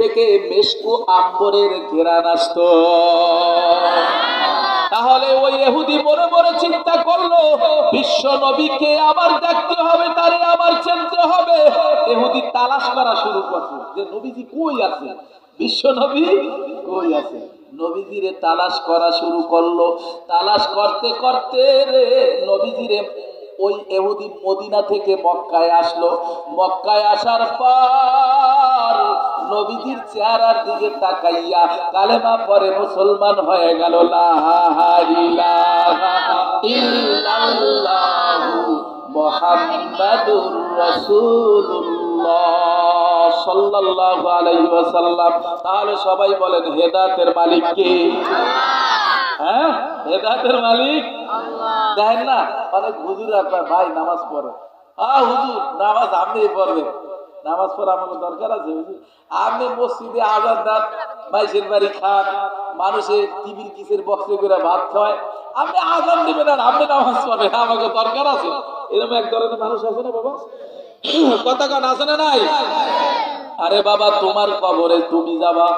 থেকে মেশকু আম্বরের ঘেরান আসতো। তাহলে ওই ইহুদি মনে মনে চিন্তা করলো, বিশ্ব নবীকে আবার দেখতে হবে, তারে আবার চিনতে হবে। ইহুদি তালাশ করা শুরু করছে যে নবীজি কই আছে, বিশ্ব নবী কই আছে। নবীজিরে তালাশ করা শুরু করলো। তালাশ করতে করতে রে নবীজিরে ওই ইহুদি মদিনা থেকে মক্কায় আসলো। মক্কায় আসার পর নবীজির চেহারার দিকে তাকাইয়া কালেমা পরে মুসলমান হয়ে গেল। লা ইলাহা ইল্লাল্লাহু মুহাম্মাদুর রাসূলুল্লাহ সাল্লাল্লাহু আলাইহি ওয়াসাল্লাম। তাহলে সবাই বলেন হেদায়েতের মালিক কে? হ্যাঁ, হেদায়েতের মালিক আল্লাহ। দেখেন না অনেক হুজুর আপনার ভাই নামাজ পড়ে, হুজুর নামাজ আপনি পড়বেন, নামাজ পড়া আমাদের দরকার আছে হুজুর? আপনি মসজিদে আজান দেন, মাইসের বাড়ি খান, মানুষে টিভির কিসের বক্সে করে ভাত খায়, আপনি আজান দিবেন আর আপনি নামাজ পড়বেন, আমাকে দরকার আছে? এরকম এক ধরনের মানুষ আছে না বাবা? কথা কান আছে না নাই? আরে বাবা, তোমার কবরে তুমি যাবা,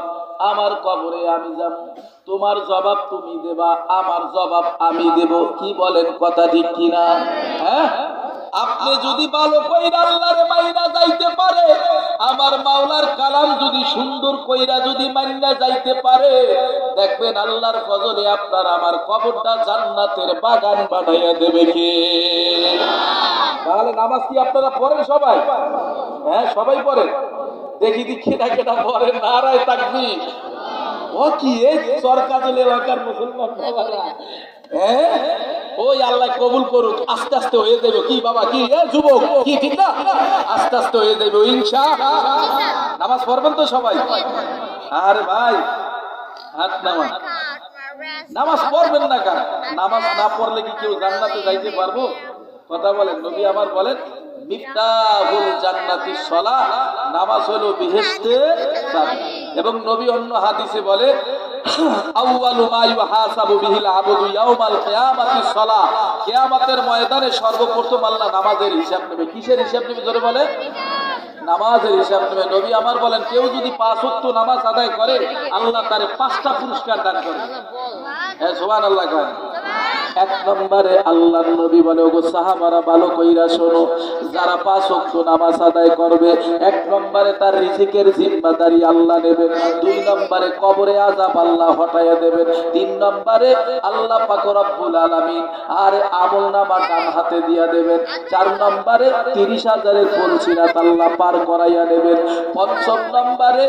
আমার কবরে আমি যাব, তোমার জবাব তুমি দেবা, আমার জবাব আমি দেব। কি বলেন, কথা ঠিক কিনা? হ্যাঁ, আপনি যদি ভালো কইরা আল্লাহরে মাইনা যাইতে পারে, আমার মাওলার কালাম যদি সুন্দর কইরা যদি মাইনা যাইতে পারে, দেখবেন আল্লাহর ফজলে আপনার আমার কবরটা জান্নাতের বাগান বানাইয়া দেবে কে? তাহলে নামাজ কি আপনারা পড়েন সবাই? হ্যাঁ, সবাই পড়েন। দেখি দেখি না কেটা পড়ে, নারায় তাকবীর। ও কি এই সরকারের এলাকার মুসলমান বাবারা, হ্যাঁ, ওই আল্লাহ কবুল করুক, আস্তে আস্তে হয়ে যাবে। কি বাবা, কি যুবক, কি ঠিক না? আস্তে আস্তে হয়ে যাবে ইনশাআল্লাহ। নামাজ পড়বেন তো সবাই? আরে ভাই হাত নামা, নামাজ পড়বেন না কেন? নামাজ না পড়লে কি কেউ জান্নাতে যাইতে পারবো? কথা বলেন। নবী আমার বলেন মিফতাহুল জান্নাতিস সালাহ, নামাজ হলো বেহেশতের চাবি। এবং নবী অন্য হাদিসে বলে আউয়ালু মা ইউহাসাবু বিহিল আবদু ইয়াউমাল কিয়ামাতিস সালাহ, কিয়ামতের ময়দানে সর্বপ্রথম আল্লাহ নামাজের হিসাব নেবে। কিসের হিসাব নেবে জোরে বলে? নামাজের হিসাব নেবে। নবী আমার বলেন কেউ যদি 5 ওয়াক্ত নামাজ আদায় করে আল্লাহ তারে 5টা পুরস্কার দান করে। হ্যাঁ, সুবহানাল্লাহ কয়। এক নম্বরে আল্লাহর নবী বলে, ওগো সাহাবারা ভালো কইরা শোনো, যারা 5 ওয়াক্ত নামাজ আদায় করবে, এক নম্বরে তার রিজিকের জিম্মাদারি আল্লাহ নেবেন। 2 নম্বরে কবরে আযাব আল্লাহ হটাইয়া দেবেন। 3 নম্বরে আল্লাহ পাক রব্বুল আলামিন আর আমলনামা ডান হাতে দিয়া দেবেন। 4 নম্বরে 30,000 এর পলসিরাত আল্লাহ পার করাইয়া নেবেন। 5ম নম্বরে